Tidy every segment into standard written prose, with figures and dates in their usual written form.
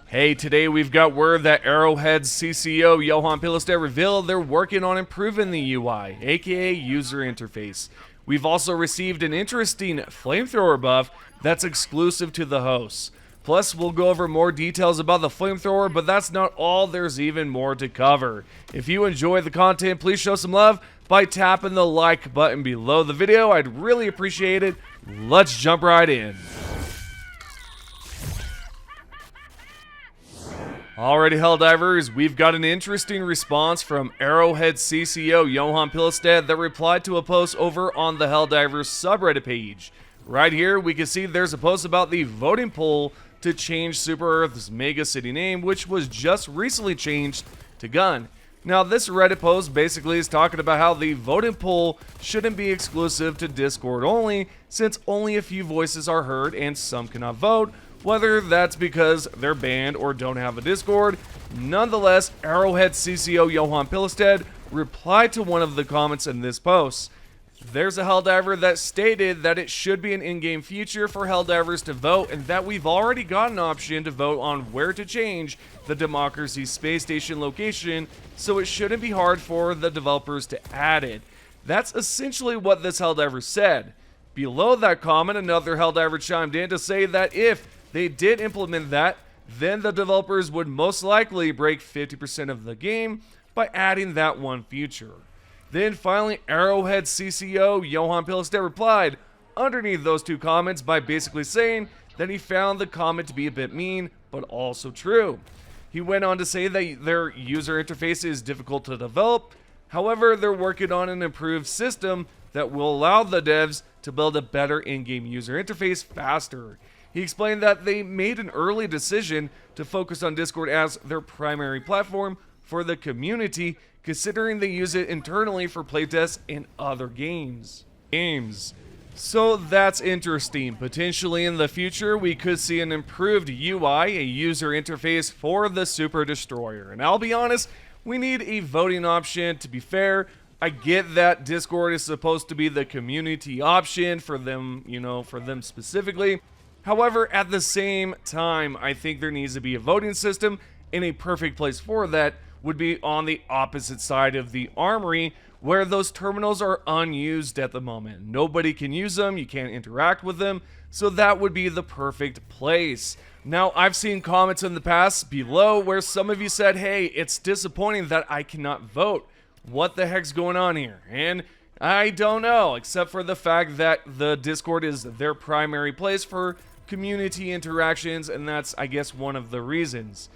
Hey, today we've got word that Arrowhead's CCO Johan Pilestedt revealed they're working on improving the UI, aka user interface. We've also received an interesting flamethrower buff that's exclusive to the hosts. Plus, we'll go over more details about the flamethrower, but that's not all, there's even more to cover. If you enjoy the content, please show some love by tapping the like button below the video. I'd really appreciate it. Let's jump right in. Alrighty, Helldivers, we've got an interesting response from Arrowhead CCO Johan Pilestedt that replied to a post over on the Helldivers subreddit page. Right here, we can see there's a post about the voting poll to change Super Earth's mega city name, which was just recently changed to Gun. Now, this Reddit post basically is talking about how the voting poll shouldn't be exclusive to Discord only, since only a few voices are heard and some cannot vote, whether that's because they're banned or don't have a Discord. Nonetheless, Arrowhead CCO Johan Pilestedt replied to one of the comments in this post. There's a Helldiver that stated that it should be an in-game feature for Helldivers to vote, and that we've already got an option to vote on where to change the Democracy Space Station location, so it shouldn't be hard for the developers to add it. That's essentially what this Helldiver said. Below that comment, another Helldiver chimed in to say that if they did implement that, then the developers would most likely break 50% of the game by adding that one feature. Then finally, Arrowhead CCO Johan Pilestedt replied underneath those two comments by basically saying that he found the comment to be a bit mean, but also true. He went on to say that their user interface is difficult to develop, however, they're working on an improved system that will allow the devs to build a better in-game user interface faster. He explained that they made an early decision to focus on Discord as their primary platform for the community, considering they use it internally for playtests and other games. So that's interesting. Potentially in the future, we could see an improved UI, a user interface for the Super Destroyer. And I'll be honest, we need a voting option. To be fair, I get that Discord is supposed to be the community option for them, for them specifically. However, at the same time, I think there needs to be a voting system, and a perfect place for that would be on the opposite side of the armory, where those terminals are unused at the moment. Nobody can use them, you can't interact with them, so that would be the perfect place. Now, I've seen comments in the past below where some of you said, hey, it's disappointing that I cannot vote. What the heck's going on here? And I don't know, except for the fact that the Discord is their primary place for community interactions, and that's, I guess, one of the reasons.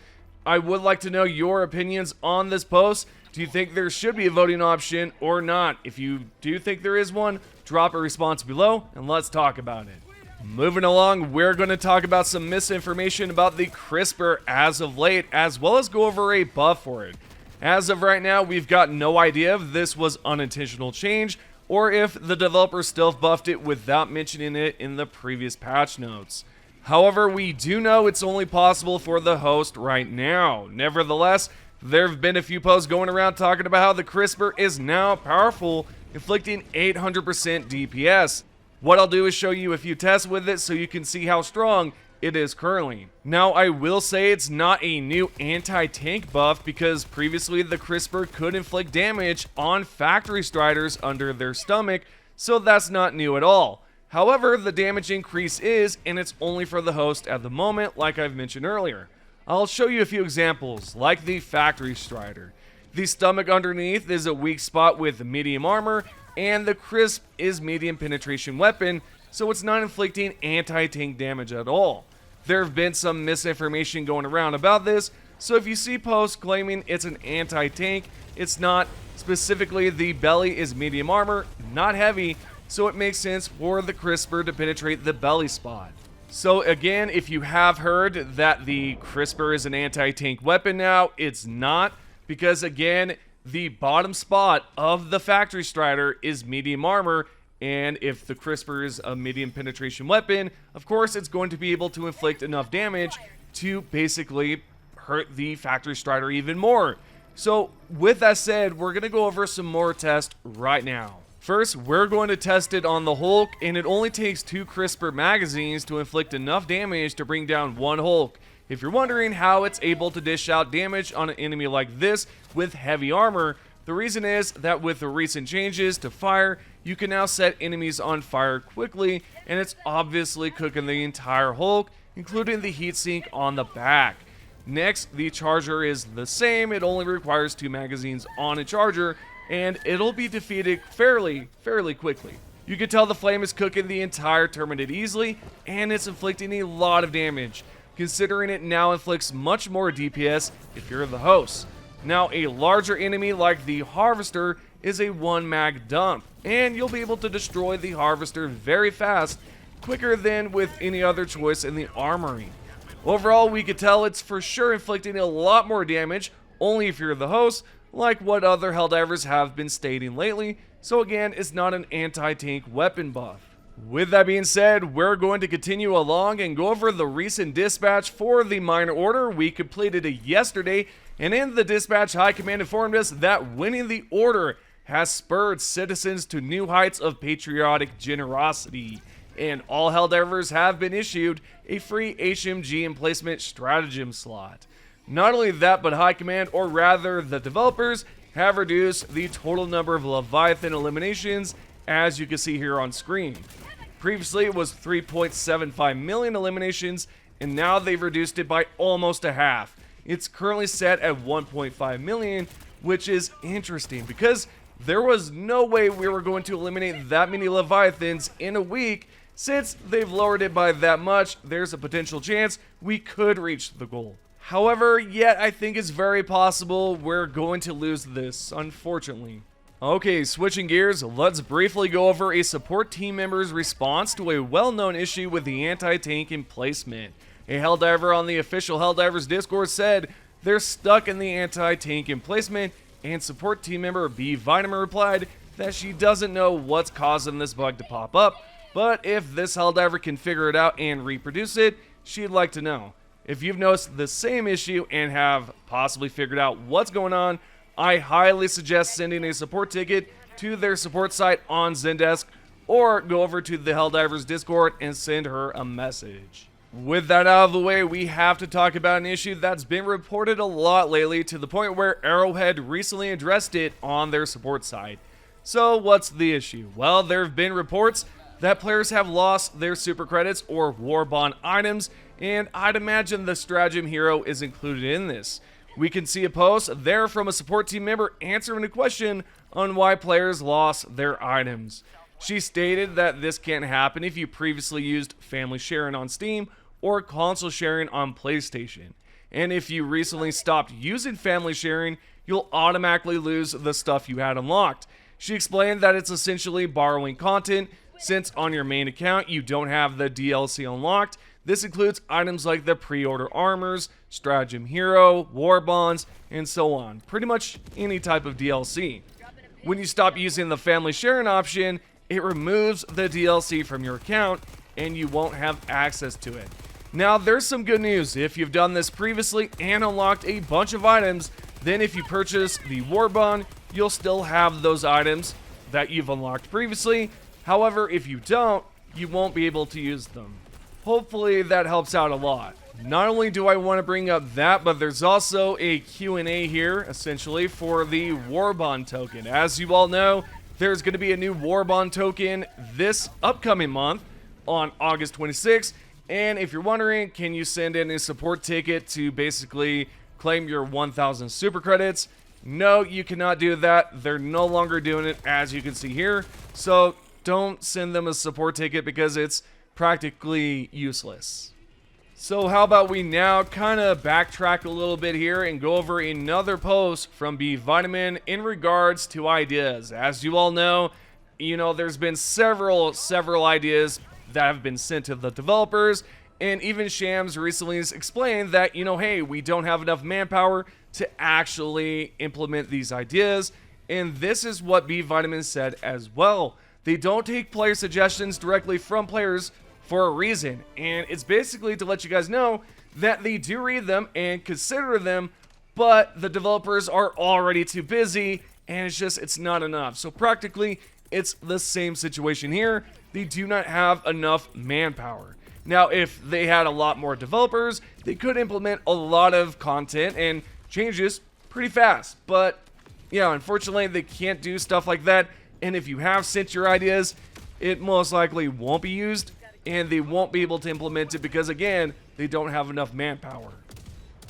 I would like to know your opinions on this post. Do you think there should be a voting option or not? If you do think there is one, drop a response below and let's talk about it. Moving along, we're going to talk about some misinformation about the CRISPR as of late, as well as go over a buff for it. As of right now, we've got no idea if this was unintentional change or if the developer stealth buffed it without mentioning it in the previous patch notes. However, we do know it's only possible for the host right now. Nevertheless, there have been a few posts going around talking about how the CRISPR is now powerful, inflicting 800% DPS. What I'll do is show you a few tests with it so you can see how strong it is currently. Now, I will say it's not a new anti-tank buff, because previously the CRISPR could inflict damage on factory striders under their stomach, so that's not new at all. However, the damage increase is, and it's only for the host at the moment, like I've mentioned earlier. I'll show you a few examples, like the factory strider. The stomach underneath is a weak spot with medium armor, and the crisp is medium penetration weapon, so it's not inflicting anti-tank damage at all. There have been some misinformation going around about this, so if you see posts claiming it's an anti-tank, it's not. Specifically, the belly is medium armor, not heavy, so it makes sense for the CRISPR to penetrate the belly spot. So again, if you have heard that the CRISPR is an anti-tank weapon now, it's not, because again, the bottom spot of the factory strider is medium armor, and if the CRISPR is a medium penetration weapon, of course it's going to be able to inflict enough damage to basically hurt the factory strider even more. So with that said, we're going to go over some more tests right now. First, we're going to test it on the Hulk, and it only takes 2 CRISPR magazines to inflict enough damage to bring down one Hulk. If you're wondering how it's able to dish out damage on an enemy like this with heavy armor, the reason is that with the recent changes to fire, you can now set enemies on fire quickly, and it's obviously cooking the entire Hulk, including the heatsink on the back. Next, the charger is the same. It only requires 2 magazines on a charger, and it'll be defeated fairly quickly. You can tell the flame is cooking the entire Terminate easily, and it's inflicting a lot of damage, considering it now inflicts much more DPS if you're the host. Now, a larger enemy like the Harvester is a 1 mag dump, and you'll be able to destroy the Harvester very fast, quicker than with any other choice in the armory. Overall, we could tell it's for sure inflicting a lot more damage, only if you're the host, like what other Helldivers have been stating lately, so again, it's not an anti-tank weapon buff. With that being said, we're going to continue along and go over the recent dispatch for the minor order. We completed it yesterday, and in the dispatch, High Command informed us that winning the order has spurred citizens to new heights of patriotic generosity, and all Helldivers have been issued a free HMG emplacement stratagem slot. Not only that, but High Command, or rather the developers, have reduced the total number of Leviathan eliminations, as you can see here on screen. Previously, it was 3.75 million eliminations, and now they've reduced it by almost a half. It's currently set at 1.5 million, which is interesting because there was no way we were going to eliminate that many Leviathans in a week. Since they've lowered it by that much, there's a potential chance we could reach the goal. However, yet I think it's very possible we're going to lose this, unfortunately. Okay, switching gears, let's briefly go over a support team member's response to a well-known issue with the anti-tank emplacement. A Helldiver on the official Helldivers Discord said they're stuck in the anti-tank emplacement, and support team member B Vitamin replied that she doesn't know what's causing this bug to pop up, but if this Helldiver can figure it out and reproduce it, she'd like to know. If you've noticed the same issue and have possibly figured out what's going on, I highly suggest sending a support ticket to their support site on Zendesk, or go over to the Helldivers Discord and send her a message. With that out of the way, we have to talk about an issue that's been reported a lot lately, to the point where Arrowhead recently addressed it on their support site. So what's the issue? Well, there have been reports that players have lost their super credits or war bond items, and I'd imagine the stratagem hero is included in this. We can see a post there from a support team member answering a question on why players lost their items. She stated that this can't happen if you previously used family sharing on Steam or console sharing on PlayStation. And if you recently stopped using family sharing, you'll automatically lose the stuff you had unlocked. She explained that it's essentially borrowing content, since on your main account you don't have the DLC unlocked. This includes items like the pre-order armors, stratagem hero, war bonds, and so on. Pretty much any type of DLC. When you stop using the family sharing option, it removes the DLC from your account and you won't have access to it. Now, there's some good news. If you've done this previously and unlocked a bunch of items, then if you purchase the war bond, you'll still have those items that you've unlocked previously. However, if you don't, you won't be able to use them. Hopefully that helps out a lot. Not only do I want to bring up that, but there's also a Q&A here, essentially, for the Warbond token. As you all know, there's going to be a new Warbond token this upcoming month on August 26th. And if you're wondering, can you send in a support ticket to basically claim your 1,000 super credits? No, you cannot do that. They're no longer doing it, as you can see here. So don't send them a support ticket because it's practically useless. So how about we now kind of backtrack a little bit here and go over another post from B Vitamin in regards to ideas. As you all know, there's been several ideas that have been sent to the developers, and even Shams recently has explained that, hey, we don't have enough manpower to actually implement these ideas, and this is what B Vitamin said as well. They don't take player suggestions directly from players for a reason, and it's basically to let you guys know that they do read them and consider them, but the developers are already too busy, and it's not enough. So practically, it's the same situation here. They do not have enough manpower. Now, if they had a lot more developers they could implement a lot of content and changes pretty fast. But yeah, unfortunately, they can't do stuff like that. And if you have sent your ideas, it most likely won't be used, and they won't be able to implement it because, again, they don't have enough manpower.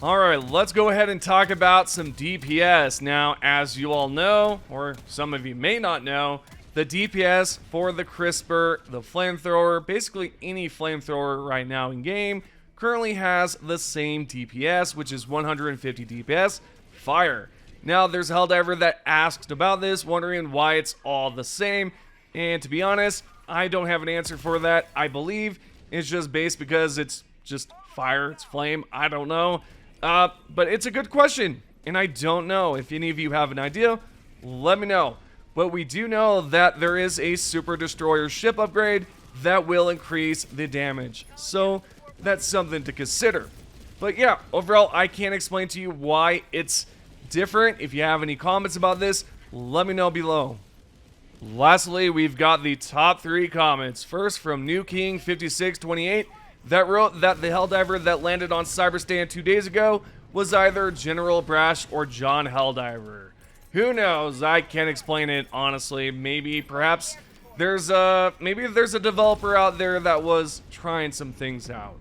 Alright, let's go ahead and talk about some DPS. Now, as you all know, or some of you may not know, the DPS for the Crisper, the flamethrower, basically any flamethrower right now in game, currently has the same DPS, which is 150 DPS, fire. Now, there's a Helldiver that asked about this, wondering why it's all the same, and to be honest, I don't have an answer for that. I believe it's just based because it's just fire, it's flame, I don't know. But it's a good question, and I don't know. If any of you have an idea, let me know. But we do know that there is a Super Destroyer ship upgrade that will increase the damage. So that's something to consider. But yeah, overall, I can't explain to you why it's different. If you have any comments about this, let me know below. Lastly, we've got the top 3 comments. First, from New King 5628. That wrote that the Helldiver that landed on Cyberstand 2 days ago was either General Brash or John Helldiver. Who knows? I can't explain it, honestly. Perhaps there's a developer out there that was trying some things out.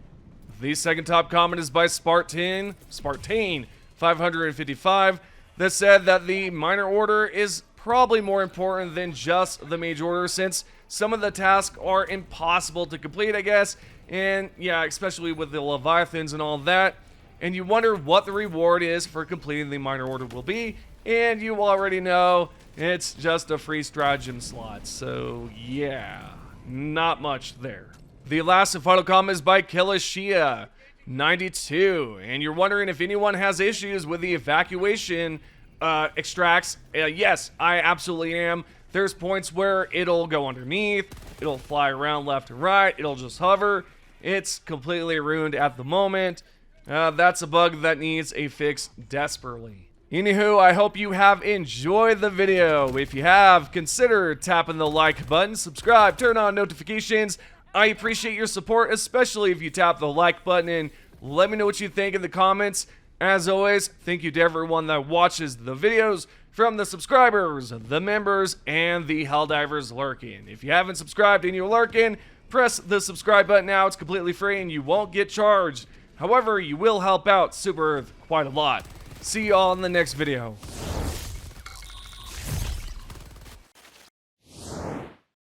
The second top comment is by Spartan 555 that said that the minor order is probably more important than just the mage order, since some of the tasks are impossible to complete, I guess. And yeah, especially with the Leviathans and all that. And you wonder what the reward is for completing the minor order will be. And you already know it's just a free stratagem slot. So yeah, not much there. The last and final comment is by Kilashia 92. And you're wondering if anyone has issues with the evacuation extracts. Yes, I absolutely am. There's points where it'll go underneath, it'll fly around left and right, it'll just hover. It's completely ruined at the moment. That's a bug that needs a fix desperately. Anywho, I hope you have enjoyed the video. If you have, consider tapping the like button, subscribe, turn on notifications. I appreciate your support, especially if you tap the like button, and let me know what you think in the comments. As always, thank you to everyone that watches the videos, from the subscribers, the members, and the Helldivers lurking. If you haven't subscribed and you're lurking, press the subscribe button now. It's completely free and you won't get charged. However, you will help out Super Earth quite a lot. See y'all in the next video.